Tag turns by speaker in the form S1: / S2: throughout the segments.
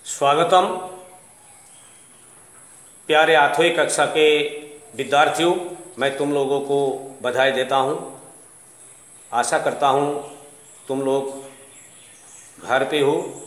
S1: स्वागतम। प्यारे आठवीं कक्षा के विद्यार्थियों, मैं तुम लोगों को बधाई देता हूँ। आशा करता हूँ तुम लोग घर पे हो,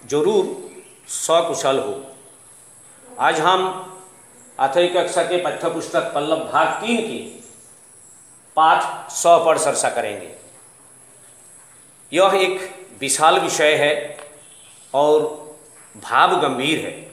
S1: जरूर सकुशल हो। आज हम आठवीं कक्षा के पाठ्य पुस्तक पल्लव भाग 3 की पाठ 100 पर चर्चा करेंगे। यह एक विशाल विषय है और भाव गंभीर है।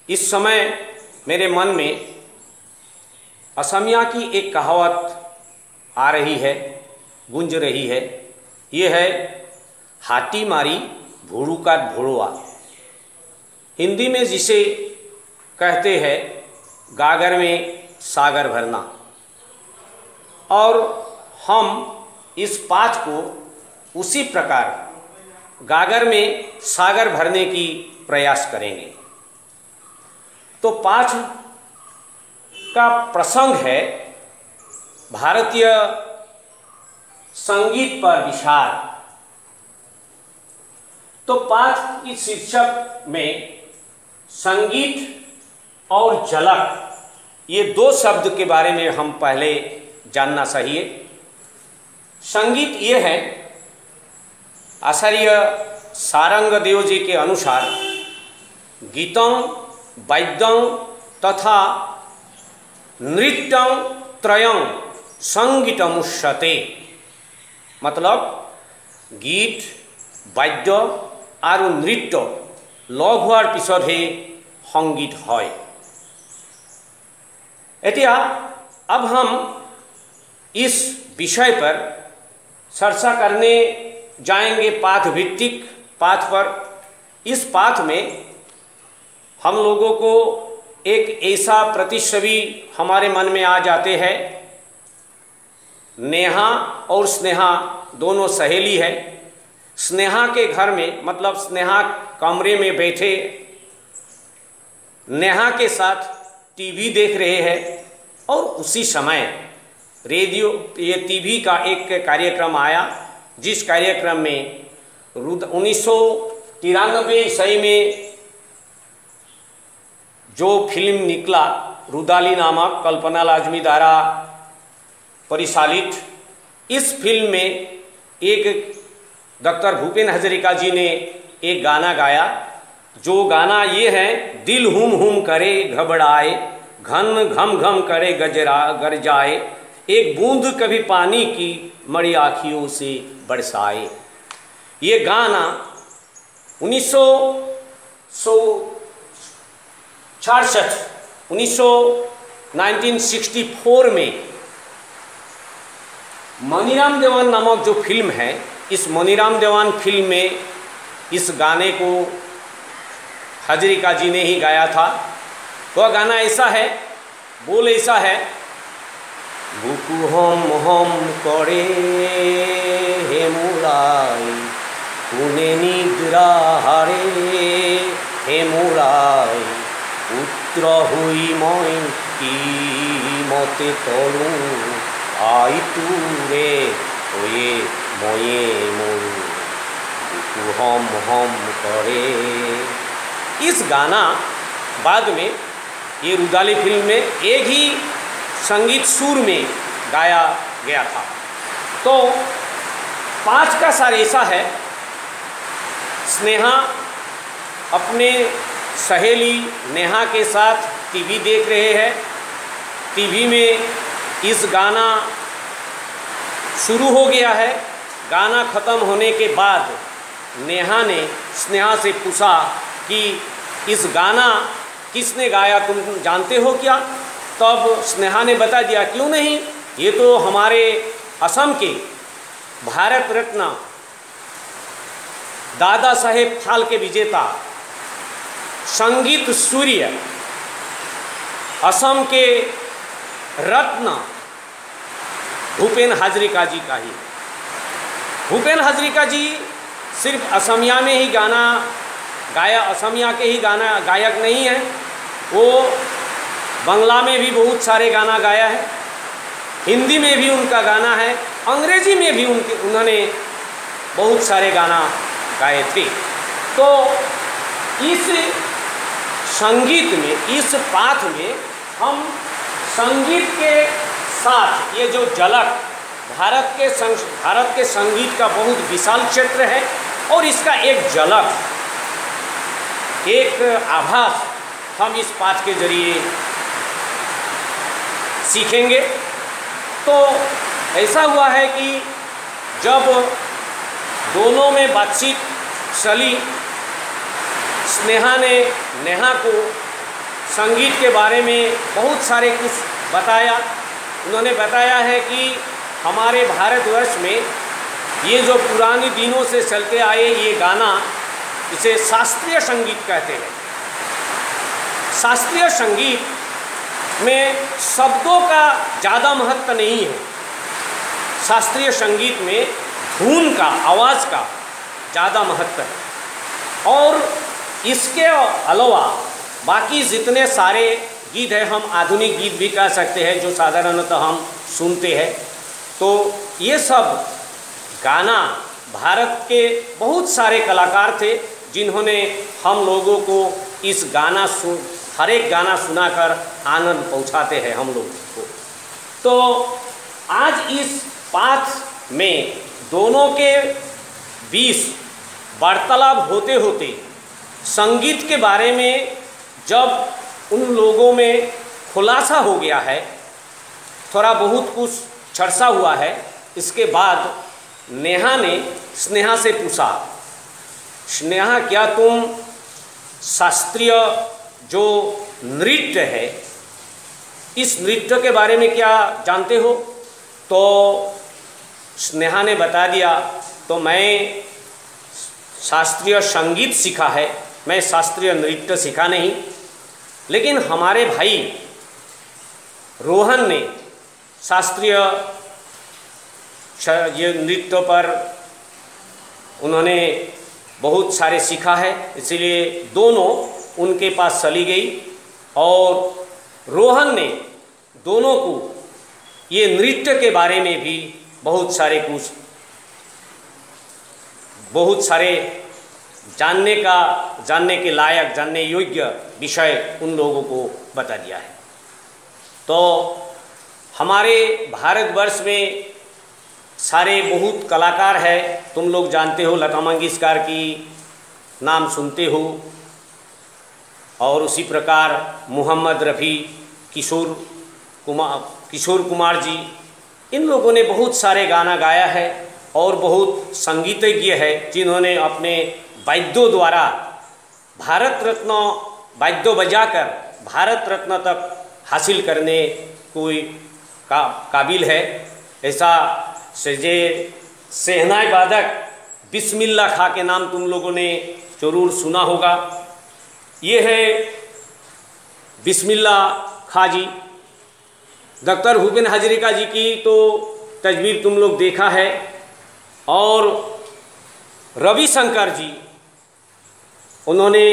S1: इस समय मेरे मन में असमिया की एक कहावत आ रही है, गूंज रही है। ये है हाटी मारी भोड़ू का भोड़वा। हिंदी में जिसे कहते हैं गागर में सागर भरना। और हम इस पाठ को उसी प्रकार गागर में सागर भरने की प्रयास करेंगे। तो पाठ का प्रसंग है भारतीय संगीत पर विचार। तो पाठ की शीर्षक में संगीत और झलक, ये दो शब्द के बारे में हम पहले जानना चाहिए। संगीत ये है, आचार्य सारंगदेव जी के अनुसार गीतं वाद्यं तथा नृत्यं त्रयं संगीतमुच्यते। मतलब गीत, वाद्य और नृत्य लग होवार पिछतहे संगीत है। एतिया अब हम इस विषय पर चर्चा करने जाएंगे पाठ भित्तिक पाठ पर। इस पाठ में हम लोगों को एक ऐसा प्रतिच्छवि हमारे मन में आ जाते हैं। नेहा और स्नेहा दोनों सहेली है। स्नेहा के घर में, मतलब स्नेहा कमरे में बैठे नेहा के साथ टीवी देख रहे हैं और उसी समय रेडियो, ये टीवी का एक कार्यक्रम आया, जिस कार्यक्रम में 1993 ईस्वी में जो फिल्म निकला रुदाली नामक, कल्पना लाजमी द्वारा परिचालित, इस फिल्म में एक डॉक्टर भूपेन हजरिका जी ने एक गाना गाया। जो गाना ये है, दिल हुम हुम करे घबराए, घन घम घम करे गरजाए, एक बूंद कभी पानी की मड़ी आँखियों से बरसाए। ये गाना 1964 में मनीराम देवान नामक जो फिल्म है, इस मनीराम देवान फिल्म में इस गाने को हजरिका जी ने ही गाया था। वह गाना ऐसा है, बोल ऐसा है, बुकु हम हम करे हे मुराई पुने निद्रा हारे हे मुराई पुत्र हुई मैं की मते तलू आई तुरे होए मोये मोरू बुकु हम करे। इस गाना बाद में ये रुदाली फिल्म में एक ही संगीत सुर में गाया गया था। तो पाठ का सार ऐसा है, स्नेहा अपने सहेली नेहा के साथ टीवी देख रहे हैं। टीवी में इस गाना शुरू हो गया है। गाना ख़त्म होने के बाद नेहा ने स्नेहा से पूछा कि इस गाना किसने गाया, तुम जानते हो क्या? तब स्नेहा ने बता दिया, क्यों नहीं, ये तो हमारे असम के भारत रत्न दादा साहेब फाल्के विजेता संगीत सूर्य असम के रत्न भूपेन हजरिका जी का ही। भूपेन हजरिका जी सिर्फ असमिया में ही गाना गाया, असमिया के ही गाना गायक नहीं है, वो बांग्ला में भी बहुत सारे गाना गाया है, हिंदी में भी उनका गाना है, अंग्रेजी में भी उन्होंने बहुत सारे गाना गाए थे। तो इस संगीत में, इस पाठ में हम संगीत के साथ ये जो झलक, भारत के संगीत का बहुत विशाल क्षेत्र है और इसका एक झलक, एक आभास हम इस पाठ के जरिए सीखेंगे। तो ऐसा हुआ है कि जब दोनों में बातचीत चली, स्नेहा ने नेहा को संगीत के बारे में बहुत सारे कुछ बताया। उन्होंने बताया है कि हमारे भारतवर्ष में ये जो पुराने दिनों से चलते आए ये गाना, इसे शास्त्रीय संगीत कहते हैं। शास्त्रीय संगीत में शब्दों का ज़्यादा महत्व नहीं है। शास्त्रीय संगीत में धुन का, आवाज़ का ज़्यादा महत्व है। और इसके अलावा बाकी जितने सारे गीत हैं, हम आधुनिक गीत भी कह सकते हैं, जो साधारणतः हम सुनते हैं। तो ये सब गाना, भारत के बहुत सारे कलाकार थे जिन्होंने हम लोगों को इस गाना हर एक गाना सुनाकर आनंद पहुंचाते हैं हम लोगों को। तो आज इस पाठ में दोनों के बीच वार्तालाप होते होते संगीत के बारे में जब उन लोगों में खुलासा हो गया है, थोड़ा बहुत कुछ चर्चा हुआ है, इसके बाद नेहा ने स्नेहा से पूछा, स्नेहा क्या तुम शास्त्रीय जो नृत्य है, इस नृत्य के बारे में क्या जानते हो? तो स्नेहा ने बता दिया, तो मैं शास्त्रीय संगीत सीखा है, मैं शास्त्रीय नृत्य सीखा नहीं। लेकिन हमारे भाई रोहन ने शास्त्रीय ये नृत्य पर उन्होंने बहुत सारे सीखा है, इसलिए दोनों उनके पास चली गई और रोहन ने दोनों को ये नृत्य के बारे में भी बहुत सारे जानने के लायक, जानने योग्य विषय उन लोगों को बता दिया है। तो हमारे भारतवर्ष में सारे बहुत कलाकार हैं, तुम लोग जानते हो, लता मंगेशकर की नाम सुनते हो, और उसी प्रकार मोहम्मद रफ़ी, किशोर कुमार जी, इन लोगों ने बहुत सारे गाना गाया है और बहुत संगीतज्ञ है जिन्होंने अपने वाद्यों द्वारा भारत रत्न, वाद्य बजाकर भारत रत्न तक हासिल करने कोई काबिल है। ऐसा शहनाई वादक बिस्मिल्लाह खां के नाम तुम लोगों ने जरूर सुना होगा। ये है बिस्मिल्लाह खां जी। डॉक्टर भूपेन हजरिका जी की तो तस्वीर तुम लोग देखा है, और रविशंकर जी, उन्होंने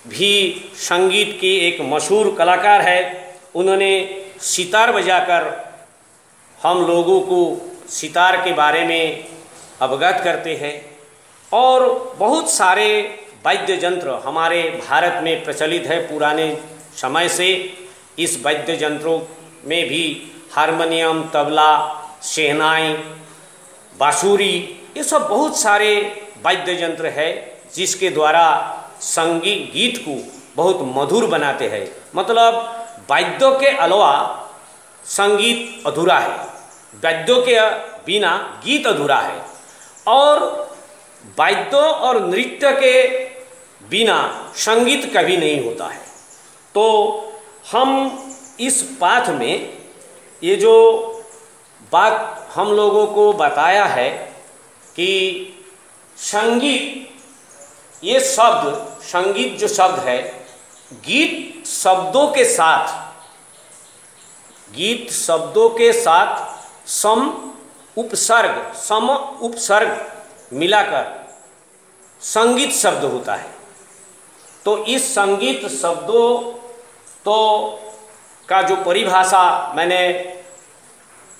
S1: भी संगीत के एक मशहूर कलाकार है। उन्होंने सितार बजाकर हम लोगों को सितार के बारे में अवगत करते हैं, और बहुत सारे वाद्य यंत्र हमारे भारत में प्रचलित है पुराने समय से। इस वाद्य यंत्रों में भी हारमोनियम, तबला, शहनाई, बांसुरी, ये सब बहुत सारे वाद्य यंत्र है जिसके द्वारा संगीत गीत को बहुत मधुर बनाते हैं। मतलब वाद्यों के अलावा संगीत अधूरा है, वाद्यों के बिना गीत अधूरा है, और वाद्यों और नृत्य के बिना संगीत कभी नहीं होता है। तो हम इस पाठ में ये जो बात हम लोगों को बताया है कि संगीत, ये शब्द, संगीत जो शब्द है, गीत शब्दों के साथ सम उपसर्ग मिलाकर संगीत शब्द होता है। तो इस संगीत शब्दों तो का जो परिभाषा मैंने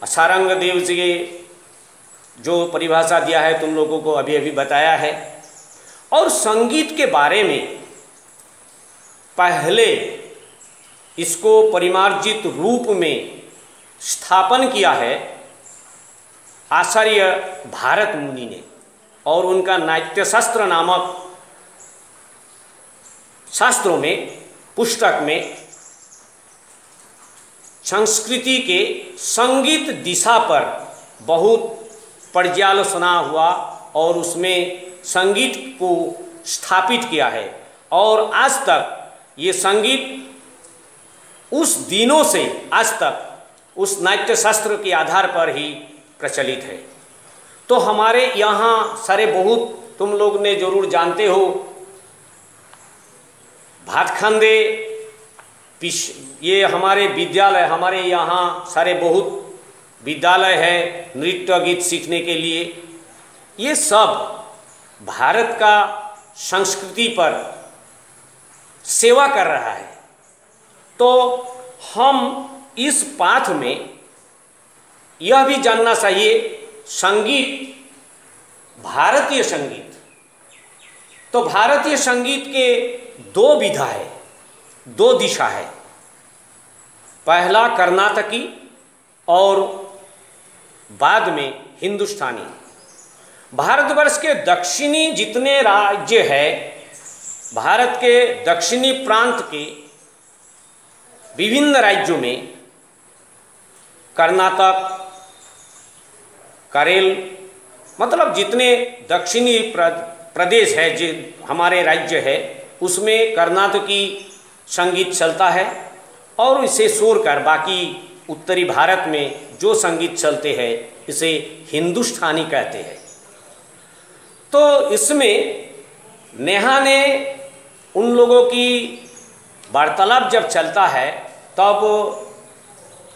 S1: सारंग देव जी जो परिभाषा दिया है तुम लोगों को अभी अभी बताया है। और संगीत के बारे में पहले इसको परिमार्जित रूप में स्थापन किया है आचार्य भारत मुनि ने, और उनका नाट्यशास्त्र नामक शास्त्रों में, पुस्तक में संस्कृति के संगीत दिशा पर बहुत पर्यालोचना हुआ और उसमें संगीत को स्थापित किया है। और आज तक ये संगीत उस दिनों से आज तक उस नाट्यशास्त्र के आधार पर ही प्रचलित है। तो हमारे यहाँ सारे बहुत तुम लोग ने जरूर जानते हो, भातखंडे ये हमारे विद्यालय, हमारे यहाँ सारे बहुत विद्यालय है नृत्य गीत सीखने के लिए। ये सब भारत का संस्कृति पर सेवा कर रहा है। तो हम इस पाठ में यह भी जानना चाहिए, संगीत, भारतीय संगीत, तो भारतीय संगीत के दो विधा है, दो दिशा है। पहला कर्नाटकी और बाद में हिंदुस्तानी। भारतवर्ष के दक्षिणी जितने राज्य है, भारत के दक्षिणी प्रांत के विभिन्न राज्यों में, कर्नाटक, केरल, मतलब जितने दक्षिणी प्रदेश है, जो हमारे राज्य है, उसमें कर्नाटकी संगीत चलता है। और इसे छोड़कर बाकी उत्तरी भारत में जो संगीत चलते हैं इसे हिंदुस्तानी कहते हैं। तो इसमें नेहा ने उन लोगों की वार्तालाप जब चलता है तब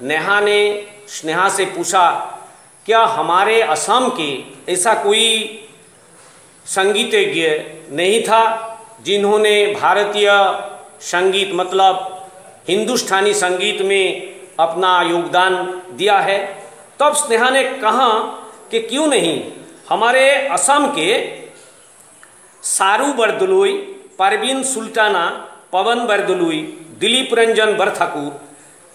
S1: नेहा ने स्नेहा से पूछा, क्या हमारे असम के ऐसा कोई संगीतज्ञ नहीं था जिन्होंने भारतीय संगीत मतलब हिंदुस्तानी संगीत में अपना योगदान दिया है? तब स्नेहा ने कहा कि क्यों नहीं, हमारे असम के सारू बरदलुई, परवीन सुल्ताना, पवन बरदलुई, दिलीप रंजन बरठाकुर,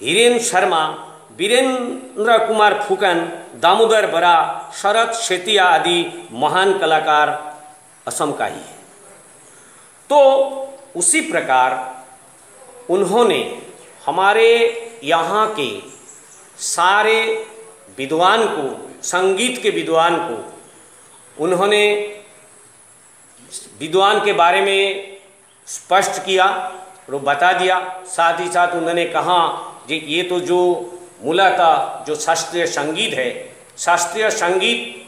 S1: हिरेन शर्मा, वीरेंद्र कुमार फुकन, दामोदर बरा, शरद शेतिया आदि महान कलाकार असम का ही है। तो उसी प्रकार उन्होंने हमारे यहाँ के सारे विद्वान को, संगीत के विद्वान को उन्होंने विद्वान के बारे में स्पष्ट किया और बता दिया। साथ ही साथ उन्होंने कहा कि ये तो जो मूलतः जो शास्त्रीय संगीत है, शास्त्रीय संगीत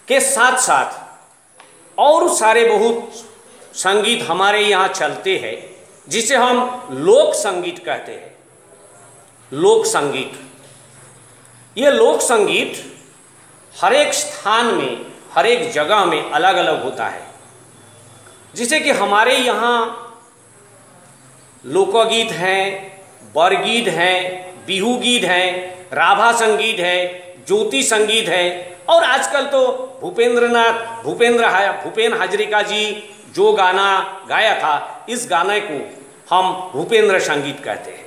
S1: के साथ साथ और सारे बहुत संगीत हमारे यहाँ चलते हैं जिसे हम लोक संगीत कहते हैं। लोक संगीत, ये लोक संगीत हर एक स्थान में, हर एक जगह में अलग अलग होता है। जिसे कि हमारे यहाँ लोकगीत हैं, बरगीत हैं, बिहू गीत हैं, राभा संगीत है, ज्योति संगीत है, और आजकल तो भूपेन हाजरिका जी जो गाना गाया था, इस गाने को हम भूपेंद्र संगीत कहते हैं।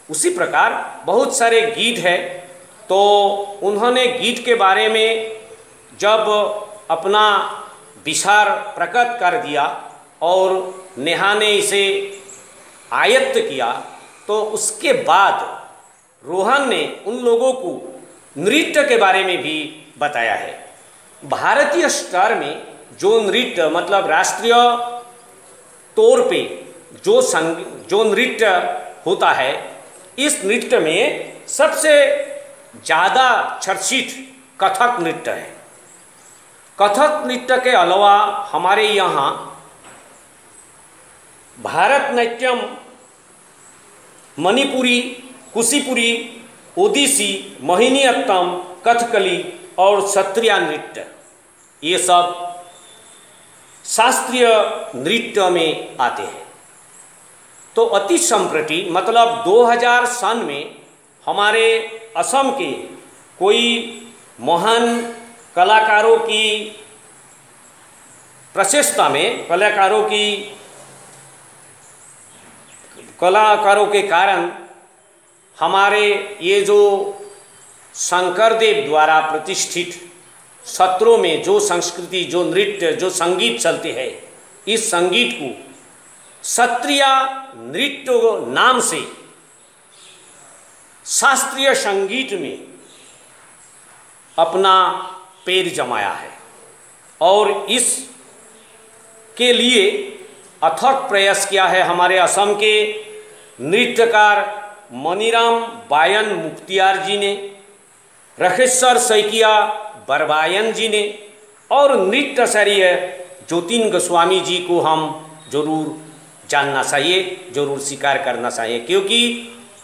S1: उसी प्रकार बहुत सारे गीत है। तो उन्होंने गीत के बारे में जब अपना विचार प्रकट कर दिया और नेहा ने इसे आयत्त किया, तो उसके बाद रोहन ने उन लोगों को नृत्य के बारे में भी बताया है। भारतीय स्तर में जो नृत्य मतलब राष्ट्रीय तौर पे जो नृत्य होता है, इस नृत्य में सबसे ज़्यादा चर्चित कथक नृत्य है। कथक नृत्य के अलावा हमारे यहाँ भारतनाट्यम, मणिपुरी, कुचिपुड़ी, ओडिसी, मोहिनीअट्टम, कथकली और सत्रिया नृत्य, ये सब शास्त्रीय नृत्य में आते हैं। तो अति संप्रति मतलब 2000 सन में हमारे असम के कोई महान कलाकारों की प्रशस्तता में कलाकारों के कारण हमारे ये जो शंकरदेव द्वारा प्रतिष्ठित सत्रों में जो संस्कृति, जो नृत्य, जो संगीत चलते हैं, इस संगीत को क्षत्रिय नृत्य नाम से शास्त्रीय संगीत में अपना पैर जमाया है और इस के लिए अथक प्रयास किया है हमारे असम के नृत्यकार मनीराम बायन मुख्तियार जी ने, रखेश्वर सैकिया बरबायन जी ने और नृत्याचार्य ज्योतिन गोस्वामी जी को हम जरूर जानना चाहिए, जरूर स्वीकार करना चाहिए, क्योंकि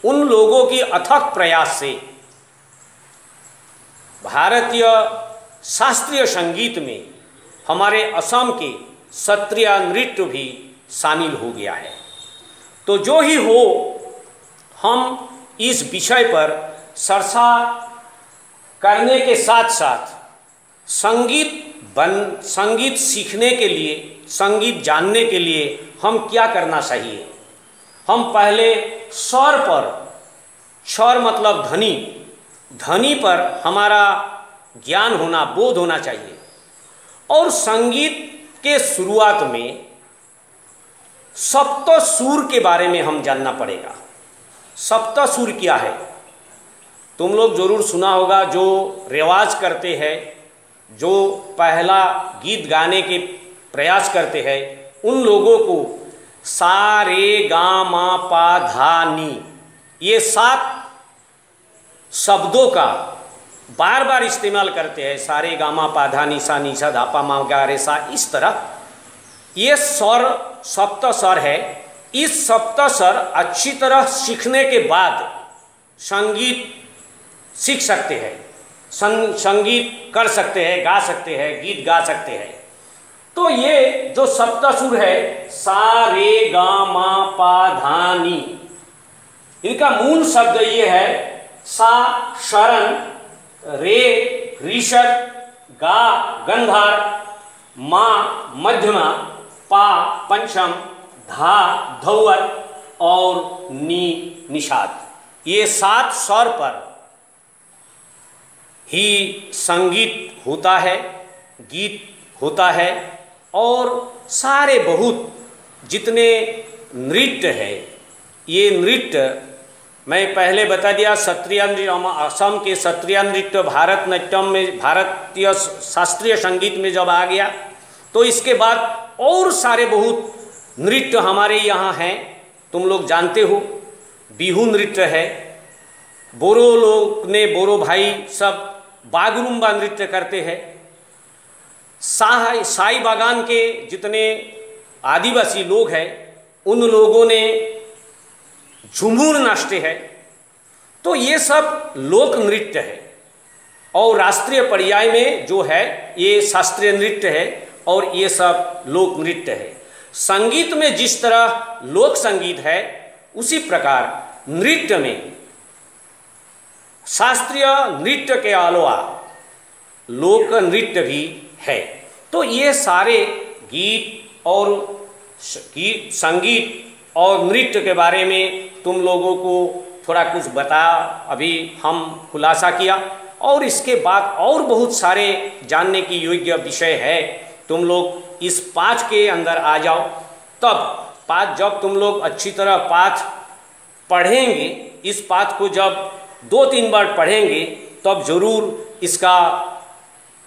S1: उन लोगों की अथक प्रयास से भारतीय शास्त्रीय संगीत में हमारे असम के क्षत्रिय नृत्य भी शामिल हो गया है। तो जो ही हो, हम इस विषय पर चर्चा करने के साथ साथ संगीत सीखने के लिए, संगीत जानने के लिए हम क्या करना चाहिए। हम पहले स्वर पर, स्वर मतलब ध्वनि, ध्वनि पर हमारा ज्ञान होना, बोध होना चाहिए। और संगीत के शुरुआत में सप्त सुर के बारे में हम जानना पड़ेगा। सप्त सुर क्या है? तुम लोग जरूर सुना होगा, जो रिवाज करते हैं, जो पहला गीत गाने के प्रयास करते हैं, उन लोगों को सा रे गा मा पा धा नी, ये 7 शब्दों का बार बार इस्तेमाल करते हैं। सारे गामा पा धा नी सा धा पा मा गा रे सा, इस तरह ये स्वर सप्त स्वर है। इस सप्त स्वर अच्छी तरह सीखने के बाद संगीत सीख सकते हैं, संगीत कर सकते हैं, गा सकते हैं, गीत गा सकते हैं। तो ये जो सप्त सुर है, सा रे गा मा पा धा नी, इनका मूल शब्द ये है, सा शरण, रे ऋषभ, गा गंधार, मा मध्यमा, पा पंचम, धा धौवत और नी निषाद। ये 7 स्वर पर ही संगीत होता है, गीत होता है। और सारे बहुत जितने नृत्य है, ये नृत्य मैं पहले बता दिया, क्षत्रिय नृत्य, असम के क्षत्रिय नृत्य भारतनाट्यम में, भारतीय शास्त्रीय संगीत में जब आ गया, तो इसके बाद और सारे बहुत नृत्य हमारे यहाँ हैं। तुम लोग जानते हो, बिहू नृत्य है, बोरो लोग ने, बोरो भाई सब बागरुम्बा नृत्य करते हैं। साई बागान के जितने आदिवासी लोग हैं, उन लोगों ने झूमूर नाचते हैं। तो ये सब लोक नृत्य है। और राष्ट्रीय पर्याय में जो है ये शास्त्रीय नृत्य है और ये सब लोक नृत्य है। संगीत में जिस तरह लोक संगीत है, उसी प्रकार नृत्य में शास्त्रीय नृत्य के अलावा लोक नृत्य भी है। तो ये सारे गीत और संगीत और नृत्य के बारे में तुम लोगों को थोड़ा कुछ बताया, अभी हम खुलासा किया। और इसके बाद और बहुत सारे जानने की योग्य विषय है। तुम लोग इस पाठ के अंदर आ जाओ, तब पाठ जब तुम लोग अच्छी तरह पाठ पढ़ेंगे, इस पाठ को जब 2-3 बार पढ़ेंगे, तब जरूर इसका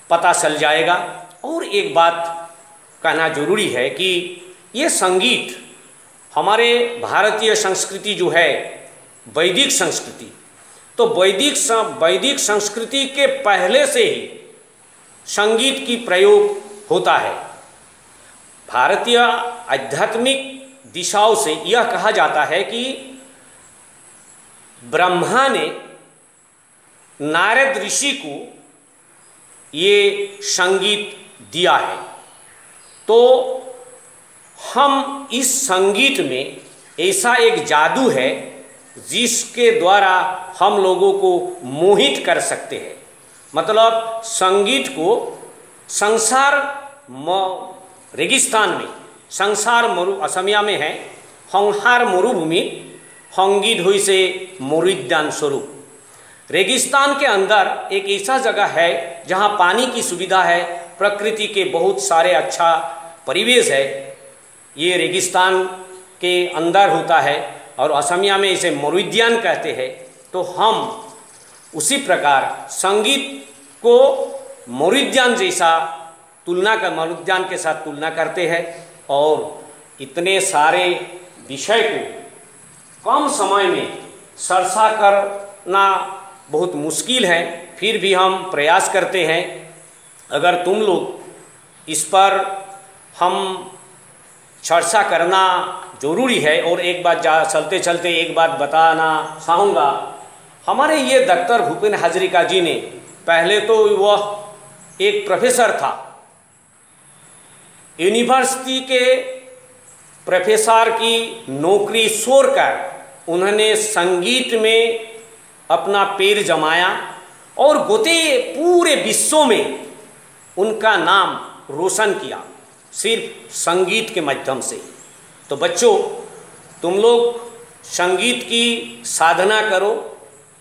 S1: पता चल जाएगा। और एक बात कहना जरूरी है कि ये संगीत हमारे भारतीय संस्कृति जो है, वैदिक संस्कृति, तो वैदिक संस्कृति के पहले से ही संगीत की प्रयोग होता है। भारतीय आध्यात्मिक दिशाओं से यह कहा जाता है कि ब्रह्मा ने नारद ऋषि को ये संगीत दिया है। तो हम इस संगीत में ऐसा एक जादू है जिसके द्वारा हम लोगों को मोहित कर सकते हैं। मतलब संगीत को संसार रेगिस्तान में संसार असमिया में है हंहार मरुभूमि हंगित हुई से मरुद्यान स्वरूप। रेगिस्तान के अंदर एक ऐसा जगह है जहाँ पानी की सुविधा है, प्रकृति के बहुत सारे अच्छा परिवेश है। ये रेगिस्तान के अंदर होता है और असमिया में इसे मरुद्यान कहते हैं। तो हम उसी प्रकार संगीत को मरुद्यान जैसा मरुद्यान के साथ तुलना करते हैं और इतने सारे विषय को कम समय में सरसा करना बहुत मुश्किल है, फिर भी हम प्रयास करते हैं। अगर तुम लोग इस पर हम चर्चा करना जरूरी है। और एक बात चलते चलते एक बात बताना चाहूँगा, हमारे ये डॉक्टर भूपेन हजरिका जी ने पहले तो वह एक प्रोफेसर था, यूनिवर्सिटी के प्रोफेसर की नौकरी छोड़कर उन्होंने संगीत में अपना पैर जमाया और पूरे विश्व में उनका नाम रोशन किया सिर्फ संगीत के माध्यम से। तो बच्चों, तुम लोग संगीत की साधना करो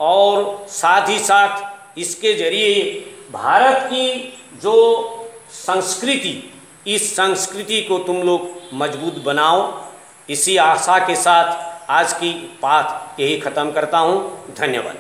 S1: और साथ ही साथ इसके जरिए भारत की जो संस्कृति, इस संस्कृति को तुम लोग मजबूत बनाओ। इसी आशा के साथ आज की बात यही ख़त्म करता हूँ। धन्यवाद।